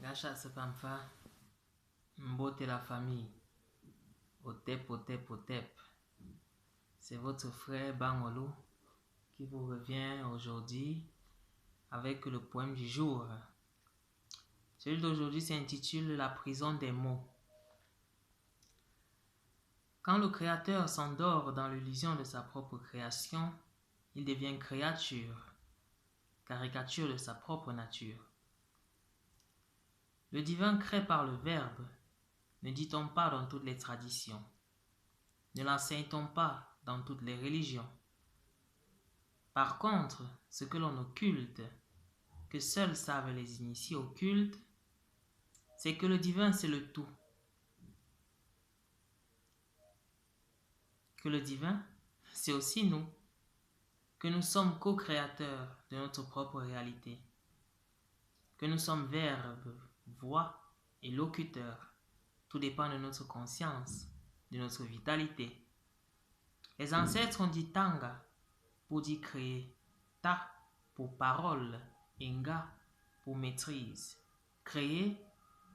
Gacha Sepamfa, Mbote la famille, Otep, Otep, Otep. C'est votre frère Bangolo qui vous revient aujourd'hui avec le poème du jour. Celui d'aujourd'hui s'intitule La prison des mots. Quand le créateur s'endort dans l'illusion de sa propre création, il devient créature, caricature de sa propre nature. Le divin crée par le Verbe, ne dit-on pas dans toutes les traditions? Ne l'enseigne-t-on pas dans toutes les religions? Par contre, ce que l'on occulte, que seuls savent les initiés au culte, c'est que le divin c'est le tout. Que le divin, c'est aussi nous, que nous sommes co-créateurs de notre propre réalité, que nous sommes verbe, voix et locuteur. Tout dépend de notre conscience, de notre vitalité. Les ancêtres ont dit tanga pour dire créer, ta pour parole, nga pour maîtrise. Créer,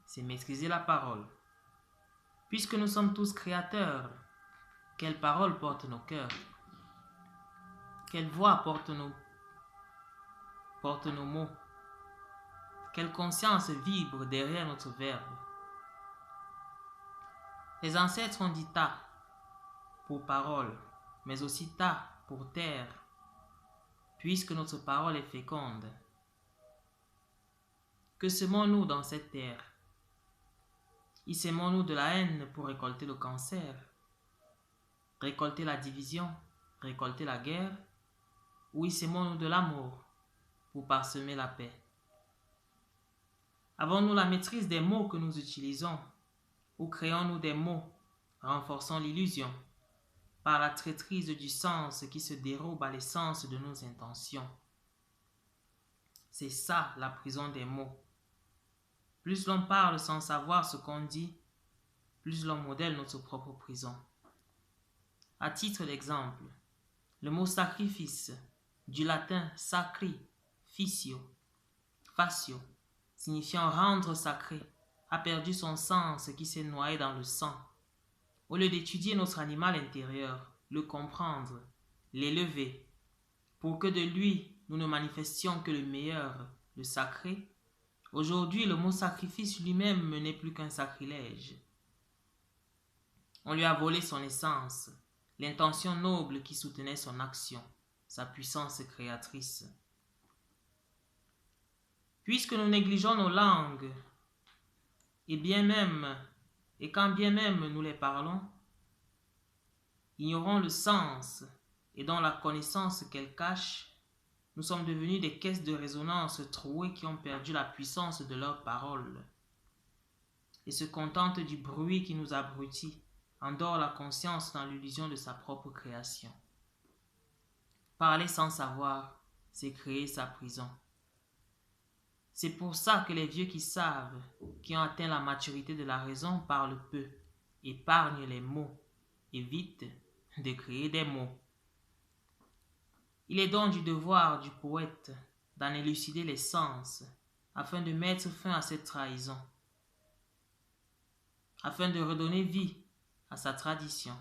c'est maîtriser la parole. Puisque nous sommes tous créateurs, quelle parole porte nos cœurs? Quelle voix porte nos mots? Quelle conscience vibre derrière notre verbe? Les ancêtres ont dit ta pour parole, mais aussi ta pour terre, puisque notre parole est féconde. Que semons-nous dans cette terre? Y semons-nous de la haine pour récolter le cancer, récolter la division, récolter la guerre, ou y semons-nous de l'amour pour parsemer la paix? Avons-nous la maîtrise des mots que nous utilisons, ou créons-nous des mots renforçant l'illusion par la traîtrise du sens qui se dérobe à l'essence de nos intentions? C'est ça la prison des mots. Plus l'on parle sans savoir ce qu'on dit, plus l'on modèle notre propre prison. À titre d'exemple, le mot sacrifice, du latin sacri, ficio, facio, signifiant rendre sacré, a perdu son sens qui s'est noyé dans le sang. Au lieu d'étudier notre animal intérieur, le comprendre, l'élever, pour que de lui nous ne manifestions que le meilleur, le sacré, aujourd'hui le mot sacrifice lui-même n'est plus qu'un sacrilège. On lui a volé son essence, l'intention noble qui soutenait son action, sa puissance créatrice. Puisque nous négligeons nos langues, et quand bien même nous les parlons, ignorons le sens et dans la connaissance qu'elles cachent, nous sommes devenus des caisses de résonance trouées qui ont perdu la puissance de leurs paroles et se contentent du bruit qui nous abrutit, endort la conscience dans l'illusion de sa propre création. Parler sans savoir, c'est créer sa prison. C'est pour ça que les vieux qui savent, qui ont atteint la maturité de la raison, parlent peu, épargnent les mots, évitent de créer des mots. Il est donc du devoir du poète d'en élucider les sens, afin de mettre fin à cette trahison, afin de redonner vie à sa tradition,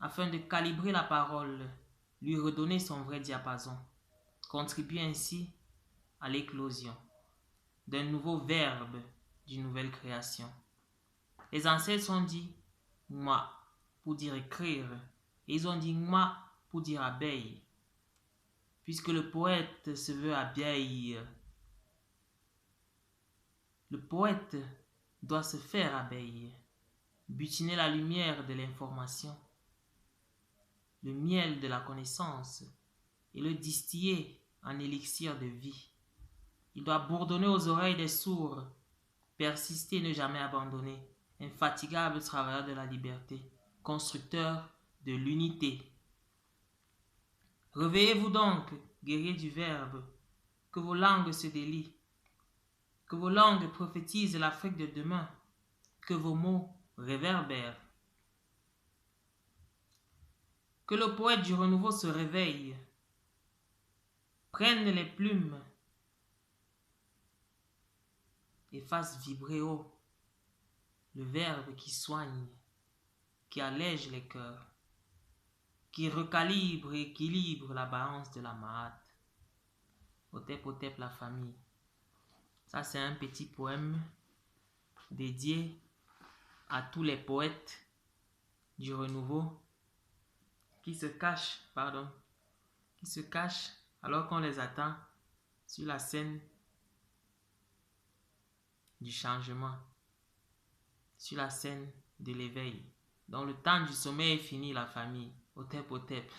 afin de calibrer la parole, lui redonner son vrai diapason, contribuer ainsi à l'éclosion d'un nouveau verbe, d'une nouvelle création. Les ancêtres ont dit « moi » pour dire écrire, et ils ont dit « moi » pour dire abeille, puisque le poète se veut abeille. Le poète doit se faire abeille, butiner la lumière de l'information, le miel de la connaissance, et le distiller en élixir de vie. Il doit bourdonner aux oreilles des sourds, persister et ne jamais abandonner, infatigable travailleur de la liberté, constructeur de l'unité. Réveillez-vous donc, guerriers du Verbe, que vos langues se délient, que vos langues prophétisent l'Afrique de demain, que vos mots réverbèrent. Que le poète du renouveau se réveille, prenne les plumes et fasse vibrer haut le verbe qui soigne, qui allège les cœurs, qui recalibre et équilibre la balance de la Mahat. Hotep Hotep la famille. Ça, c'est un petit poème dédié à tous les poètes du renouveau qui se cachent, alors qu'on les attend sur la scène du changement, sur la scène de l'éveil. Donc le temps du sommeil est fini, la famille. Hotep Hotep.